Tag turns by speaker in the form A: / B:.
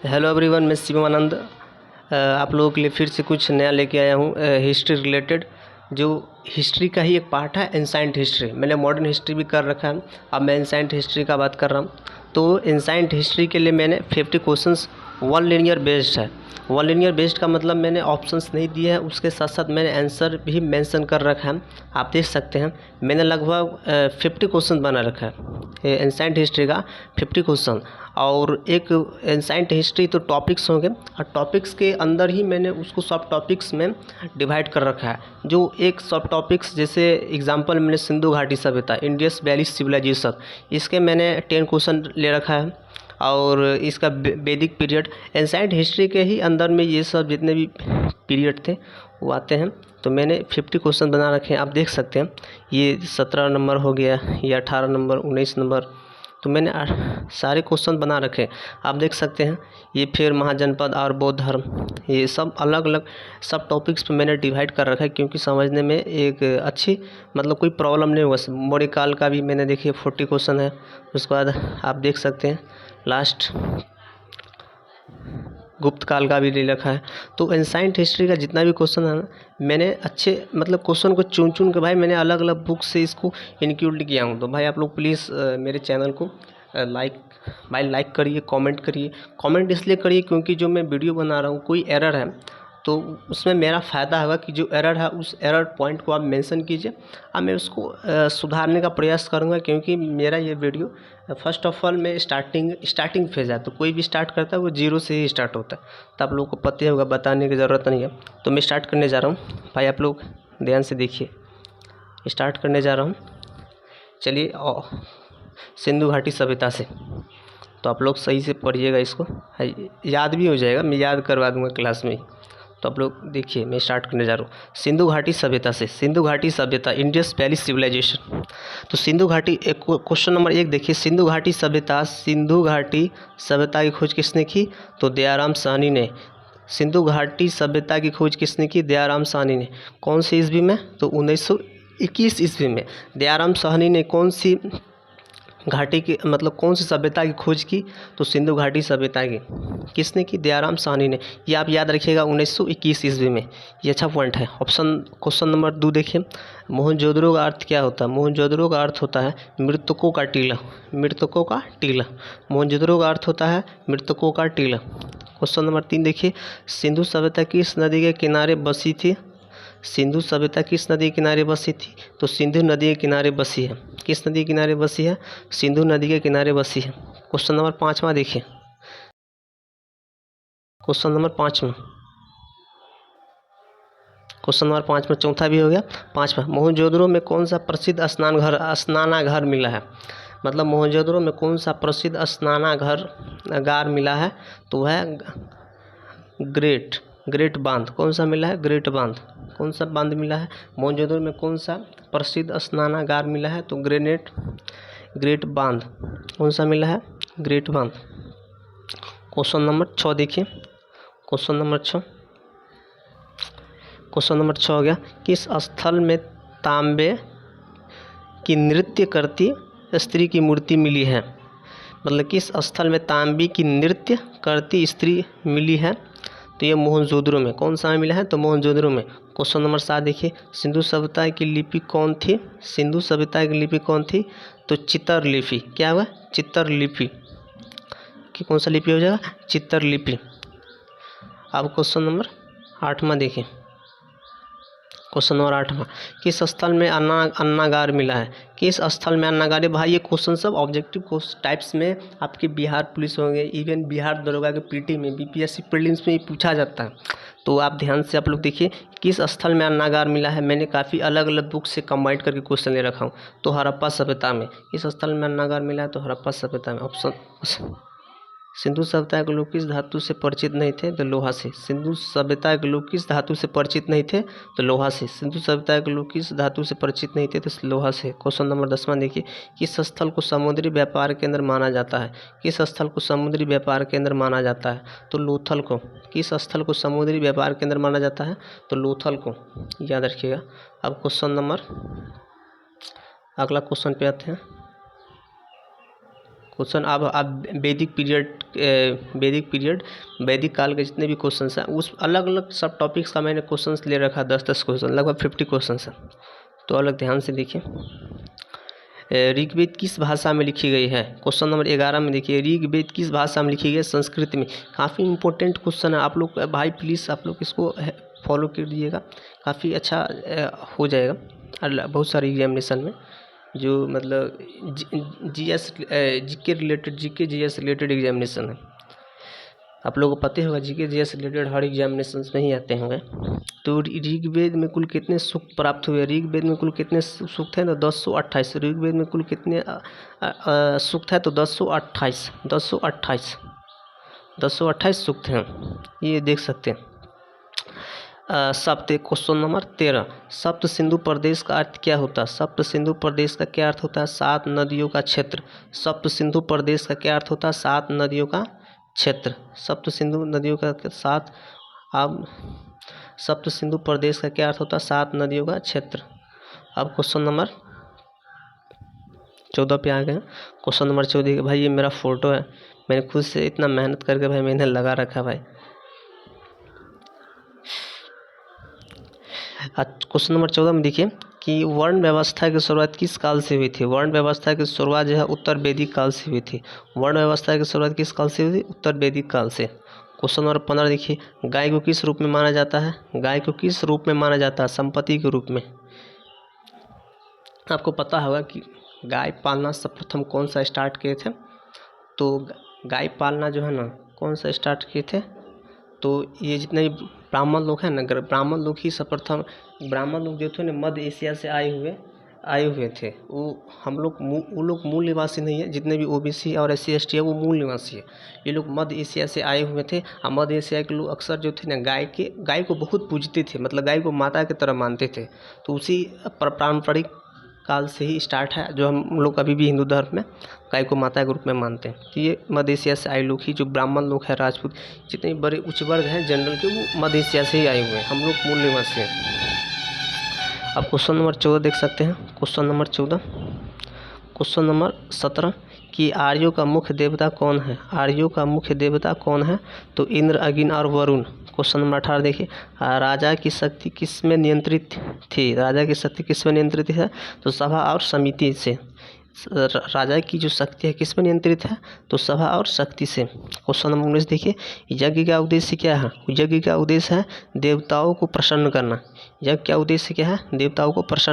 A: Hello everyone, मैं शिवम आनंद आप लोगों के लिए फिर से कुछ नया लेके आया हूँ हिस्ट्री रिलेटेड। जो हिस्ट्री का ही एक पार्ट है एंसाइंट हिस्ट्री। मैंने मॉडर्न हिस्ट्री भी कर रखा है, अब मैं एंसाइंट हिस्ट्री का बात कर रहा हूँ। तो एंसाइंट हिस्ट्री के लिए मैंने 50 क्वेश्चंस वन लिनियर बेस्ड है। वन लिनियर बेस्ड का मतलब मैंने ऑप्शंस नहीं दिए हैं, उसके साथ साथ मैंने आंसर भी मेंशन कर रखा है। आप देख सकते हैं मैंने लगभग 50 क्वेश्चन बना रखा है एंसाइंट हिस्ट्री का 50 क्वेश्चन। और एक एंसाइंट हिस्ट्री तो टॉपिक्स होंगे, और टॉपिक्स के अंदर ही मैंने उसको सब टॉपिक्स में डिवाइड कर रखा है। जो एक सब टॉपिक्स, जैसे एग्जांपल मैंने सिंधु घाटी सभ्यता, इंडियस वैली सिविलाइजेशन, इसके मैंने 10 क्वेश्चन ले रखा है। और इसका वैदिक पीरियड, एंसाइंट हिस्ट्री के ही अंदर में ये सब जितने भी पीरियड थे वो आते हैं। तो मैंने 50 क्वेश्चन बना रखे हैं। आप देख सकते हैं ये 17 नंबर हो गया, ये 18 नंबर, 19 नंबर, तो मैंने सारे क्वेश्चन बना रखे। आप देख सकते हैं ये फिर महाजनपद और बौद्ध धर्म, ये सब अलग अलग सब टॉपिक्स पे मैंने डिवाइड कर रखा है, क्योंकि समझने में एक अच्छी मतलब कोई प्रॉब्लम नहीं होगा। मौर्य काल का भी मैंने देखिए 40 क्वेश्चन है। उसके बाद आप देख सकते हैं लास्ट गुप्त काल का भी ले रखा है। तो एंसाइंट हिस्ट्री का जितना भी क्वेश्चन है ना, मैंने अच्छे मतलब क्वेश्चन को चुन चुन के भाई मैंने अलग अलग बुक से इसको इंक्लूड किया हूँ। तो भाई आप लोग प्लीज़ मेरे चैनल को लाइक करिए, कमेंट करिए। कमेंट इसलिए करिए क्योंकि जो मैं वीडियो बना रहा हूँ कोई एरर है तो उसमें मेरा फ़ायदा होगा कि जो एरर है उस एरर पॉइंट को आप मेंशन कीजिए, और मैं उसको सुधारने का प्रयास करूँगा। क्योंकि मेरा ये वीडियो फर्स्ट ऑफ ऑल मैं स्टार्टिंग फेज़ है, तो कोई भी स्टार्ट करता है वो जीरो से ही स्टार्ट होता है। तो आप लोगों को पता ही होगा, बताने की ज़रूरत नहीं है। तो मैं स्टार्ट करने जा रहा हूँ भाई, आप लोग ध्यान से देखिए। स्टार्ट करने जा रहा हूँ, चलिए सिंधु घाटी सभ्यता से। तो आप लोग सही से पढ़िएगा, इसको याद भी हो जाएगा, मैं याद करवा दूँगा क्लास में ही। तो आप लोग देखिए, मैं स्टार्ट करने जा रहा हूँ सिंधु घाटी सभ्यता से। सिंधु घाटी सभ्यता, इंडस वैली सिविलाइजेशन। तो सिंधु घाटी क्वेश्चन नंबर 1 देखिए, सिंधु घाटी सभ्यता की खोज किसने की? तो दयाराम साहनी ने। सिंधु घाटी सभ्यता की खोज किसने की? दयाराम साहनी ने। कौन सी ईस्वी में? तो 1921 ईस्वी में दयाराम साहनी ने कौन सी घाटी की मतलब कौन सी सभ्यता की खोज की? तो सिंधु घाटी सभ्यता की। किसने की? दयाराम साहनी ने। ये आप याद रखिएगा 1921 ईस्वी में। ये अच्छा पॉइंट है। क्वेश्चन नंबर 2 देखिए, मोहनजोदड़ो का अर्थ क्या होता है? मोहनजोदड़ो का अर्थ होता है मृतकों का टीला। मृतकों का टीला, मोहनजोदड़ो का अर्थ होता है मृतकों का टीला। क्वेश्चन नंबर 3 देखिए, सिंधु सभ्यता किस नदी के किनारे बसी थी? सिंधु सभ्यता किस नदी के किनारे बसी थी? तो सिंधु नदी के किनारे बसी है। किस नदी के किनारे बसी है? सिंधु नदी के किनारे बसी है। क्वेश्चन नंबर 5वां देखिए, क्वेश्चन नंबर 5वां, क्वेश्चन नंबर 5 में चौथा भी हो गया। 5वां, मोहनजोदड़ो में कौन सा प्रसिद्ध स्नानागार मिला है? मतलब मोहनजोदड़ो में कौन सा प्रसिद्ध स्नानागार मिला है? तो वह ग्रेट बांध। कौन सा मिला है? ग्रेट बांध। कौन सा बांध मिला है? मोहनजोदड़ो में कौन सा प्रसिद्ध स्नानागार मिला है? तो ग्रेट बांध। कौन सा मिला है? ग्रेट बांध। क्वेश्चन नंबर 6 देखिए, क्वेश्चन नंबर 6 हो गया, किस स्थल में तांबे की नृत्य करती स्त्री की मूर्ति मिली है? मतलब किस स्थल में तांबे की नृत्य करती स्त्री मिली है? तो ये मोहनजोदड़ो में। कौन सा में मिला है? तो मोहनजोदड़ो में। क्वेश्चन नंबर 7 देखिए, सिंधु सभ्यता की लिपि कौन थी? सिंधु सभ्यता की लिपि कौन थी? तो चित्तर लिपि। क्या हुआ? चित्तर लिपि। कि कौन सा लिपि हो जाएगा? चित्तर लिपि। अब क्वेश्चन नंबर 8वां देखिए, क्वेश्चन नंबर 8वां, किस स्थल में अन्नागार मिला है? किस स्थल में अन्नागार है? भाई ये क्वेश्चन सब ऑब्जेक्टिव टाइप्स में आपके बिहार पुलिस होंगे, इवन बिहार दरोगा के पीटी में, बीपीएससी प्रीलिम्स में पूछा जाता है। तो आप ध्यान से आप लोग देखिए, किस स्थल में अन्नागार मिला है। मैंने काफ़ी अलग अलग बुक से कंबाइंड करके क्वेश्चन ले रखा हूँ। तो हड़प्पा सभ्यता में। किस स्थल में अन्नागार मिला है? तो हड़प्पा सभ्यता में। ऑप्शन, सिंधु सभ्यता के लोग किस धातु से परिचित नहीं थे? तो लोहा से। सिंधु सभ्यता के लोग किस धातु से परिचित नहीं थे? तो लोहा से। सिंधु सभ्यता के लोग किस धातु से परिचित नहीं थे? तो लोहा से। क्वेश्चन नंबर 10वां देखिए, किस स्थल को समुद्री व्यापार केंद्र माना जाता है? किस स्थल को समुद्री व्यापार केंद्र माना जाता है? तो लोथल को। किस स्थल को समुद्री व्यापार केंद्र माना जाता है? तो लोथल को, याद रखिएगा। अब क्वेश्चन नंबर, अगला क्वेश्चन पे आते हैं। क्वेश्चन आप वैदिक काल के जितने भी क्वेश्चंस हैं उस अलग अलग सब टॉपिक्स का मैंने क्वेश्चंस ले रखा 10-10 क्वेश्चन, लगभग 50 क्वेश्चंस हैं। तो अलग ध्यान से देखिए। ऋग्वेद किस भाषा में लिखी गई है? क्वेश्चन नंबर 11 में देखिए, ऋग्वेद किस भाषा में लिखी गई है? संस्कृत में। काफ़ी इंपॉर्टेंट क्वेश्चन है, आप लोग भाई प्लीज़ आप लोग इसको फॉलो कर दीजिएगा, काफ़ी अच्छा हो जाएगा बहुत सारे एग्जामिनेशन में, जो मतलब जीके जीएस रिलेटेड एग्जामिनेशन है। आप लोगों को पता होगा जीके जीएस रिलेटेड हर एग्जामिनेशन में ही आते होंगे। तो ऋग्वेद में कुल कितने सूक्त प्राप्त हुए? ऋग्वेद में कुल कितने सूक्त हैं? तो 1028। ऋग्वेद में कुल कितने सूक्त है? तो 1028 सूक्त हैं, ये देख सकते हैं। सप्त, क्वेश्चन नंबर 13, सप्त सिंधु प्रदेश का अर्थ क्या होता है? सप्त सिंधु प्रदेश का क्या अर्थ होता है? 7 नदियों का क्षेत्र। सप्त सिंधु प्रदेश का क्या अर्थ होता है? 7 नदियों का क्षेत्र। सप्त सिंधु नदियों का सप्त सिंधु प्रदेश का क्या अर्थ होता है? 7 नदियों का क्षेत्र। अब क्वेश्चन नंबर 14 पे आ गए। क्वेश्चन नंबर 14, भाई ये मेरा फोटो है, मैंने खुद से इतना मेहनत करके भाई मैंने लगा रखा भाई। क्वेश्चन नंबर 14 में देखिए कि वर्ण व्यवस्था की शुरुआत किस काल से हुई थी? वर्ण व्यवस्था की शुरुआत जो है उत्तर वैदिक काल से हुई थी। वर्ण व्यवस्था की शुरुआत किस काल से हुई थी? उत्तर वैदिक काल से। क्वेश्चन नंबर 15 देखिए, गाय को किस रूप में माना जाता है? गाय को किस रूप में माना जाता है? संपत्ति के रूप में। आपको पता होगा कि गाय पालना सर्वप्रथम कौन सा स्टार्ट किए थे? तो गाय पालना जो है ना कौन सा स्टार्ट किए थे? तो ये जितने ब्राह्मण लोग हैं ना, ब्राह्मण लोग ही सर्वप्रथम, ब्राह्मण लोग जो थे ना मध्य एशिया से आए हुए थे। वो लोग मूल निवासी नहीं है, जितने भी ओबीसी और SC ST है वो मूल निवासी है। ये लोग मध्य एशिया से आए हुए थे। और मध्य एशिया के लोग अक्सर जो थे ना गाय को बहुत पूजते थे, मतलब गाय को माता की तरह मानते थे। तो उसी पारंपरिक काल से ही स्टार्ट है, जो हम लोग अभी भी हिंदू धर्म में गाय को माता के रूप में मानते हैं। तो ये मध्य एशिया से आए लोग ही, जो ब्राह्मण लोग हैं, राजपूत, जितने बड़े उच्च वर्ग हैं जनरल के, वो मध्य एशिया से ही आए हुए हैं। हम लोग मूल निवासी हैं। अब क्वेश्चन नंबर 14 देख सकते हैं। क्वेश्चन नंबर 14, क्वेश्चन नंबर 17 कि आर्यों का मुख्य देवता कौन है? आर्यों का मुख्य देवता कौन है? तो इंद्र, अग्नि और वरुण। क्वेश्चन नंबर 18 देखिए, राजा की शक्ति किस में नियंत्रित थी? राजा की शक्ति किस में नियंत्रित है? तो सभा और समिति से। राजा की जो शक्ति है किस में नियंत्रित है? तो सभा और शक्ति से। क्वेश्चन नंबर 19 देखिए, यज्ञ का उद्देश्य क्या है? यज्ञ का उद्देश्य है देवताओं को प्रसन्न करना। यज्ञ का उद्देश्य क्या है? देवताओं को प्रसन्न